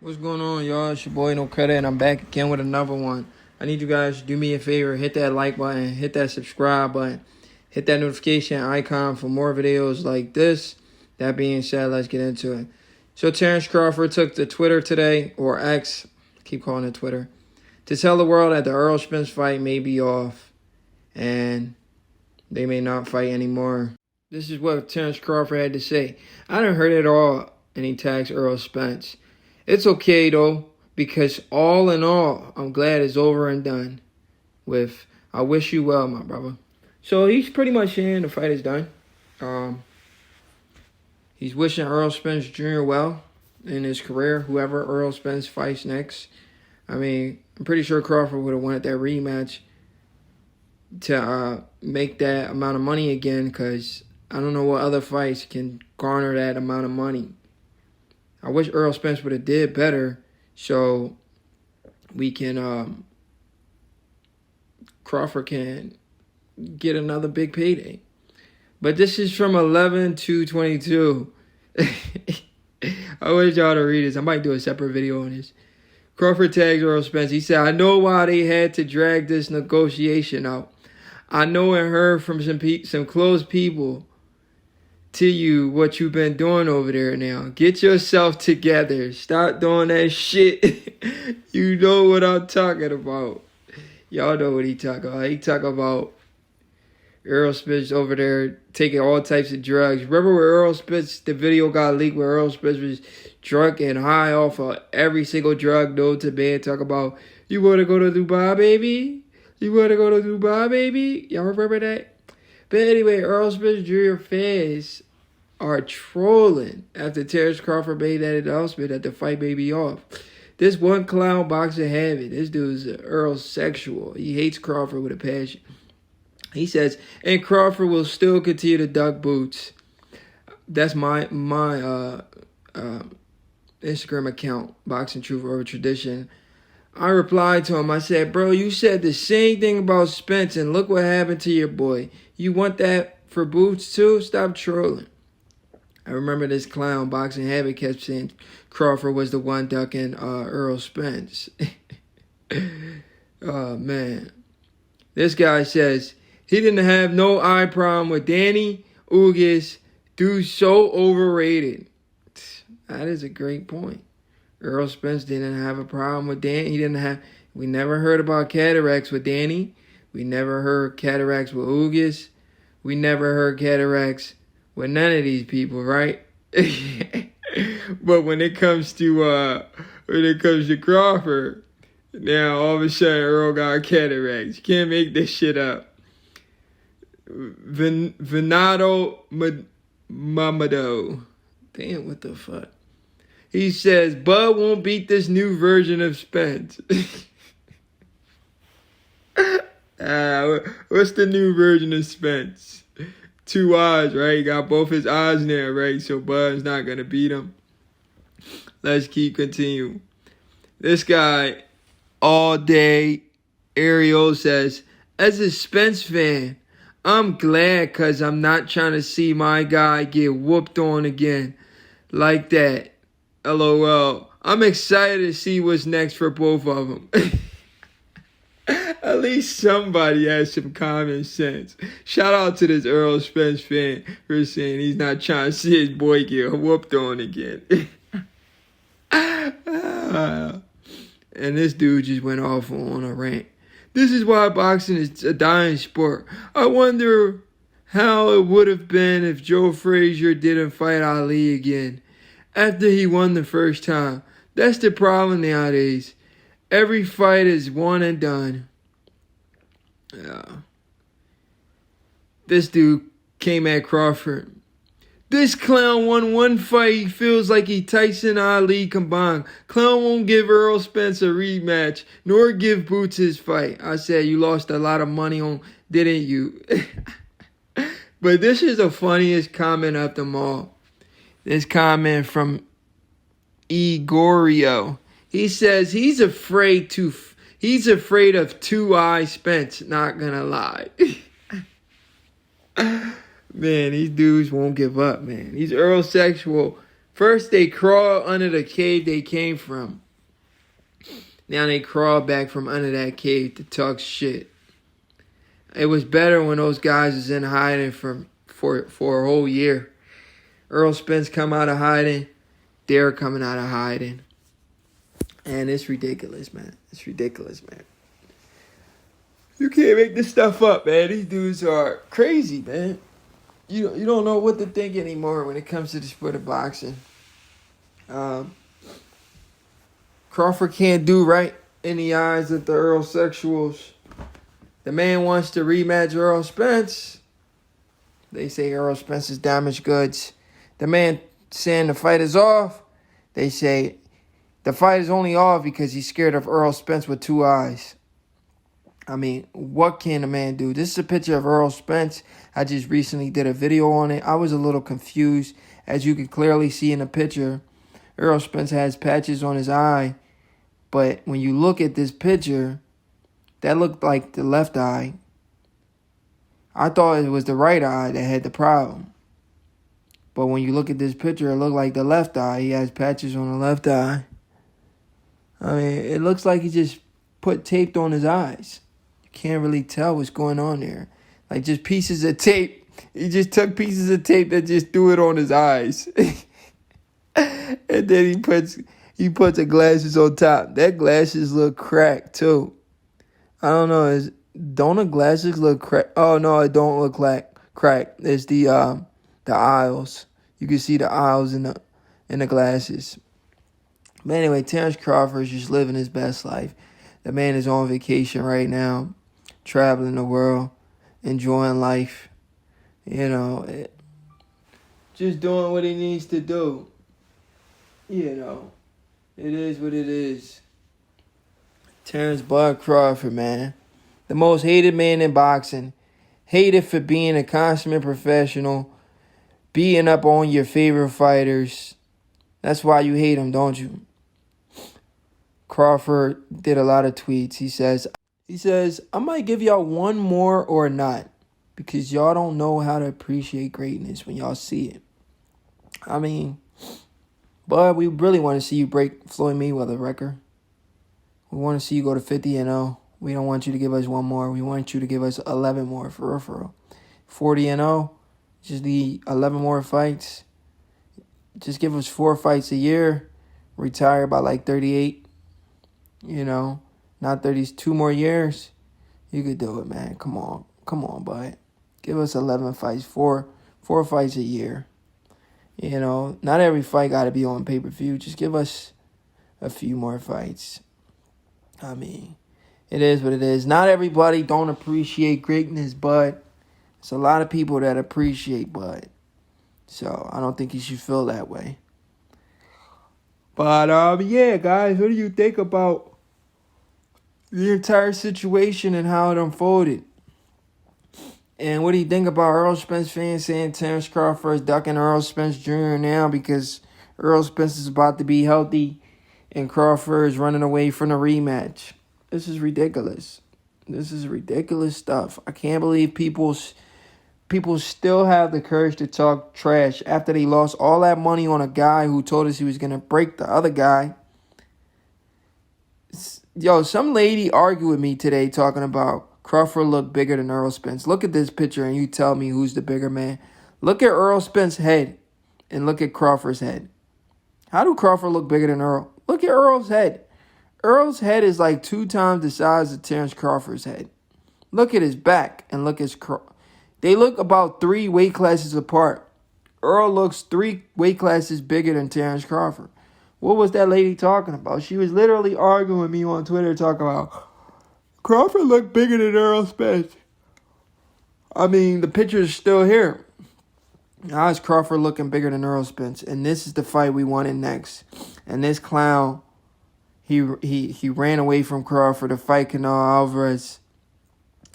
What's going on, y'all? It's your boy No Credit, and I'm back again with another one. I need you guys to do me a favor, hit that like button, hit that subscribe button, hit that notification icon for more videos like this. That being said, let's get into it. So Terence Crawford took to Twitter today, or X, keep calling it Twitter, to tell the world that the Errol Spence fight may be off and they may not fight anymore. This is what Terence Crawford had to say. I done heard it all, and he tags Errol Spence. It's okay, though, because all in all, I'm glad it's over and done with. I wish you well, my brother. So he's pretty much saying the fight is done. He's wishing Errol Spence Jr. well in his career, whoever Errol Spence fights next. I mean, I'm pretty sure Crawford would have wanted that rematch to make that amount of money again, because I don't know what other fights can garner that amount of money. I wish Errol Spence would have did better so we can, Crawford can get another big payday. But this is from 11/2/22. I wish y'all to read this. I might do a separate video on this. Crawford tags Errol Spence. He said, I know why they had to drag this negotiation out. I know and heard from some close people to you what you've been doing over there now. Get yourself together. Stop doing that shit. You know what I'm talking about. Y'all know what he talking about. He talking about Errol Spence over there taking all types of drugs. Remember where Errol Spence, the video got leaked where Errol Spence was drunk and high off of every single drug known to man. Talk about, you want to go to Dubai, baby? You want to go to Dubai, baby? Y'all remember that? But anyway, Errol Spence Jr. fans are trolling after Terence Crawford made that announcement that the fight may be off. This one clown boxer have it. This dude's an Earl sexual. He hates Crawford with a passion. He says, and Crawford will still continue to duck boots. That's my Instagram account, Boxing Truth Over Tradition. I replied to him. I said, bro, you said the same thing about Spence, and look what happened to your boy. You want that for boots too? Stop trolling. I remember this clown Boxing Habit kept saying Crawford was the one ducking Errol Spence. Oh, man. This guy says, he didn't have no eye problem with Danny Ugas. Dude, so overrated. That is a great point. Errol Spence didn't have a problem with Danny. We never heard about cataracts with Danny. We never heard cataracts with Ugas. We never heard cataracts with none of these people, right? But when it comes to Crawford, now all of a sudden Earl got cataracts. You can't make this shit up. Venado Mamado. Damn, what the fuck? He says, Bud won't beat this new version of Spence. What's the new version of Spence? 2 eyes, right? He got both his eyes now, right? So Bud's not going to beat him. Let's keep continuing. This guy, all day, Ariel says, as a Spence fan, I'm glad because I'm not trying to see my guy get whooped on again like that. LOL. I'm excited to see what's next for both of them. At least somebody has some common sense. Shout out to this Errol Spence fan for saying he's not trying to see his boy get whooped on again. And this dude just went off on a rant. This is why boxing is a dying sport. I wonder how it would have been if Joe Frazier didn't fight Ali again after he won the first time. That's the problem nowadays. Every fight is one and done. This dude came at Crawford. This clown won one fight. He feels like he Tyson Ali combined. Clown won't give Errol Spence a rematch, nor give Boots his fight. I said, you lost a lot of money on, didn't you? But this is the funniest comment of them all. This comment from Igorio. He says he's afraid of 2 Eye Spence, not gonna lie. Man, these dudes won't give up, man. These Earl sexual First, they crawl under the cave they came from. Now they crawl back from under that cave to talk shit. It was better when those guys was in hiding for a whole year. Errol Spence come out of hiding. They're coming out of hiding. And it's ridiculous, man. It's ridiculous, man. You can't make this stuff up, man. These dudes are crazy, man. You don't know what to think anymore when it comes to the sport of boxing. Crawford can't do right in the eyes of the Earl sexuals. The man wants to rematch Errol Spence. They say Errol Spence is damaged goods. The man saying the fight is off. They say the fight is only off because he's scared of Errol Spence with two eyes. I mean, what can a man do? This is a picture of Errol Spence. I just recently did a video on it. I was a little confused. As you can clearly see in the picture, Errol Spence has patches on his eye. But when you look at this picture, that looked like the left eye. I thought it was the right eye that had the problem. But when you look at this picture, it looked like the left eye. He has patches on the left eye. I mean, it looks like he just put tape on his eyes. You can't really tell what's going on there. Like just pieces of tape. He just took pieces of tape that just threw it on his eyes. And then he puts the glasses on top. That glasses look cracked too. I don't know. Don't the glasses look cracked? Oh no, it don't look like cracked. It's the aisles. You can see the aisles in the glasses. But anyway, Terence Crawford is just living his best life. The man is on vacation right now, traveling the world, enjoying life. You know, just doing what he needs to do. You know, it is what it is. Terence Bud Crawford, man. The most hated man in boxing. Hated for being a consummate professional. Beating up on your favorite fighters. That's why you hate him, don't you? Crawford did a lot of tweets. He says, I might give y'all one more or not. Because y'all don't know how to appreciate greatness when y'all see it. I mean, but we really want to see you break Floyd Mayweather record. We want to see you go to 50-0. We don't want you to give us one more. We want you to give us 11 more for referral. 40-0. Just the 11 more fights. Just give us 4 fights a year. Retire by like 38. You know, not 32 more years. You could do it, man. Come on, bud. Give us 11 fights, 4 fights a year. You know, not every fight got to be on pay-per-view. Just give us a few more fights. I mean, it is what it is. Not everybody don't appreciate greatness, but it's a lot of people that appreciate Bud. So I don't think you should feel that way. But yeah, guys, what do you think about the entire situation and how it unfolded? And what do you think about Errol Spence fans saying Terence Crawford is ducking Errol Spence Jr. now because Errol Spence is about to be healthy and Crawford is running away from the rematch? This is ridiculous. This is ridiculous stuff. I can't believe people still have the courage to talk trash after they lost all that money on a guy who told us he was going to break the other guy. Yo, some lady argued with me today talking about Crawford looked bigger than Errol Spence. Look at this picture and you tell me who's the bigger man. Look at Errol Spence's head and look at Crawford's head. How do Crawford look bigger than Errol? Look at Errol's head. Errol's head is like 2 times the size of Terence Crawford's head. Look at his back and look at his They look about 3 weight classes apart. Errol looks 3 weight classes bigger than Terence Crawford. What was that lady talking about? She was literally arguing with me on Twitter talking about Crawford looked bigger than Errol Spence. I mean, the picture is still here. How is Crawford looking bigger than Errol Spence? And this is the fight we wanted next. And this clown, he ran away from Crawford to fight Canelo Alvarez,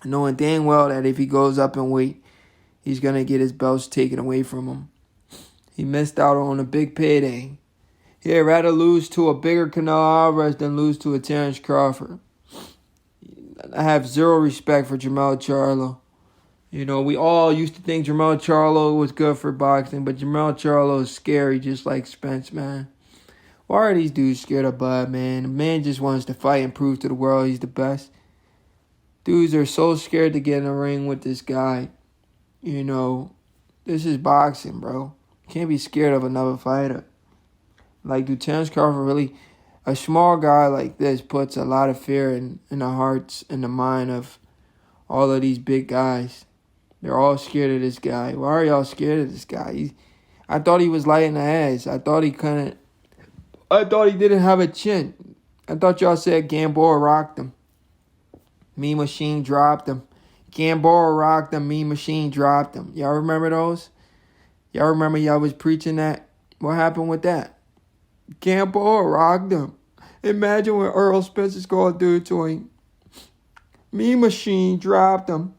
knowing dang well that if he goes up in weight, he's going to get his belts taken away from him. He missed out on a big payday. He'd rather lose to a bigger Canelo Alvarez than lose to a Terence Crawford. I have zero respect for Jermell Charlo. You know, we all used to think Jermell Charlo was good for boxing, but Jermell Charlo is scary just like Spence, man. Why are these dudes scared of Bud, man? The man just wants to fight and prove to the world he's the best. Dudes are so scared to get in the ring with this guy. You know, this is boxing, bro. You can't be scared of another fighter. Like, do Terence Crawford really... A small guy like this puts a lot of fear in the hearts and the mind of all of these big guys. They're all scared of this guy. Why are y'all scared of this guy? I thought he was light in the ass. I thought he didn't have a chin. I thought y'all said Gamboa rocked him. Mean Machine dropped him. Gamboa rocked him. Mean Machine dropped him. Y'all remember those? Y'all remember y'all was preaching that? What happened with that? Gamboa rocked him. Imagine what Errol Spence is going to do to him. Mean Machine dropped him.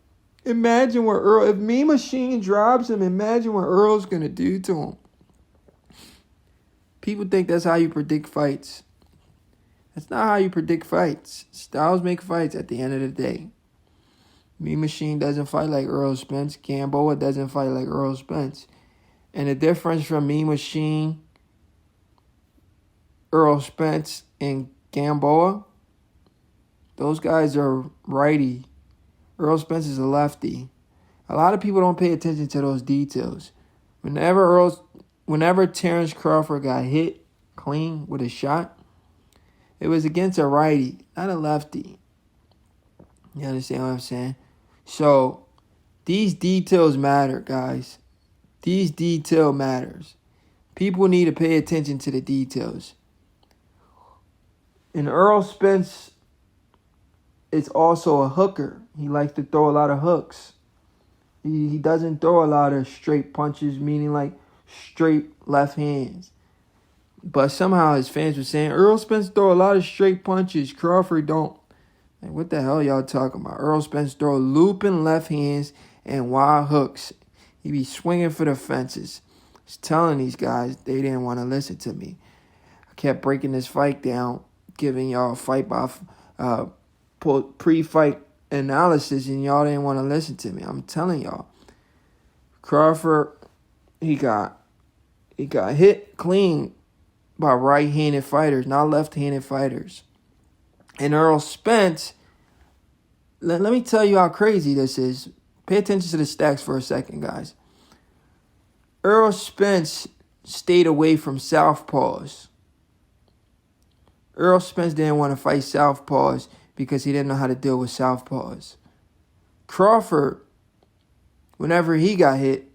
Imagine what if Mean Machine drops him, imagine what Earl's going to do to him. People think that's how you predict fights. That's not how you predict fights. Styles make fights at the end of the day. Mean Machine doesn't fight like Errol Spence. Gamboa doesn't fight like Errol Spence. And the difference from Mean Machine, Errol Spence, and Gamboa, those guys are righty. Errol Spence is a lefty. A lot of people don't pay attention to those details. Whenever Terence Crawford got hit clean with a shot, it was against a righty, not a lefty. You understand what I'm saying? So, these details matter, guys. These details matters. People need to pay attention to the details. And Errol Spence is also a hooker. He likes to throw a lot of hooks. He doesn't throw a lot of straight punches, meaning like straight left hands. But somehow his fans were saying, Errol Spence throw a lot of straight punches. Crawford don't. Like, what the hell y'all talking about? Errol Spence throw looping left hands and wild hooks. He be swinging for the fences. I was telling these guys they didn't want to listen to me. I kept breaking this fight down, giving y'all fight by pre-fight analysis, and y'all didn't want to listen to me. I'm telling y'all. Crawford, he got hit clean by right-handed fighters, not left-handed fighters. And Errol Spence, let me tell you how crazy this is. Pay attention to the stacks for a second, guys. Errol Spence stayed away from southpaws. Errol Spence didn't want to fight southpaws because he didn't know how to deal with southpaws. Crawford, whenever he got hit,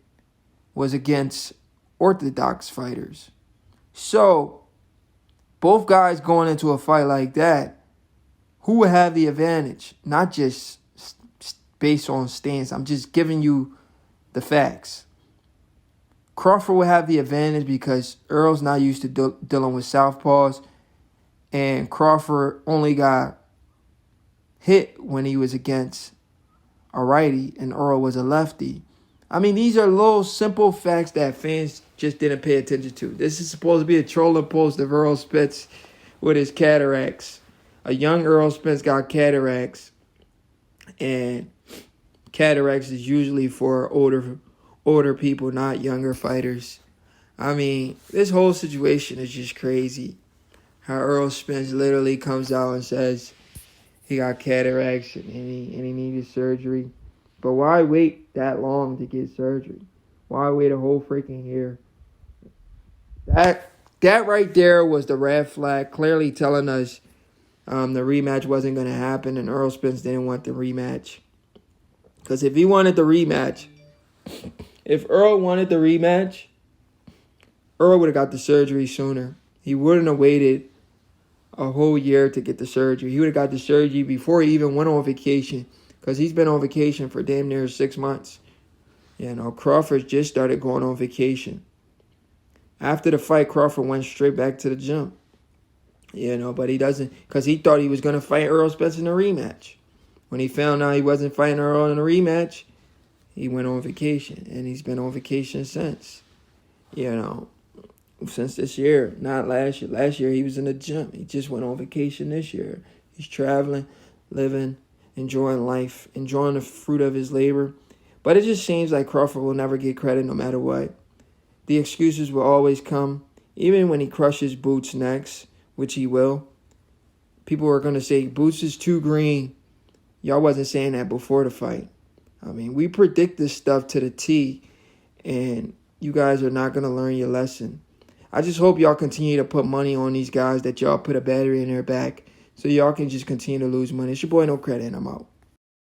was against orthodox fighters. So, both guys going into a fight like that, who would have the advantage? Not just based on stance. I'm just giving you the facts. Crawford would have the advantage because Errol's not used to dealing with southpaws, and Crawford only got hit when he was against a righty, and Errol was a lefty. I mean, these are little simple facts that fans just didn't pay attention to. This is supposed to be a trolling post of Errol Spence with his cataracts. A young Errol Spence got cataracts, and cataracts is usually for older people, not younger fighters. I mean, this whole situation is just crazy. How Errol Spence literally comes out and says he got cataracts and he needed surgery. But why wait that long to get surgery? Why wait a whole freaking year? That right there was the red flag, clearly telling us the rematch wasn't going to happen, and Errol Spence didn't want the rematch. Because if he wanted the rematch, if Errol wanted the rematch, Errol would have got the surgery sooner. He wouldn't have waited a whole year to get the surgery. He would have got the surgery before he even went on vacation, because he's been on vacation for damn near 6 months. You know, Crawford just started going on vacation. After the fight, Crawford went straight back to the gym. You know, but he doesn't, because he thought he was going to fight Errol Spence in a rematch. When he found out he wasn't fighting Errol in a rematch, he went on vacation, and he's been on vacation since. You know, since this year, not last year. Last year he was in the gym. He just went on vacation this year. He's traveling, living, enjoying life, enjoying the fruit of his labor. But it just seems like Crawford will never get credit no matter what. The excuses will always come, even when he crushes Boots next, which he will. People are going to say, Boots is too green. Y'all wasn't saying that before the fight. I mean, we predict this stuff to the T, and you guys are not going to learn your lesson. I just hope y'all continue to put money on these guys that y'all put a battery in their back so y'all can just continue to lose money. It's your boy No Credit, and I'm out.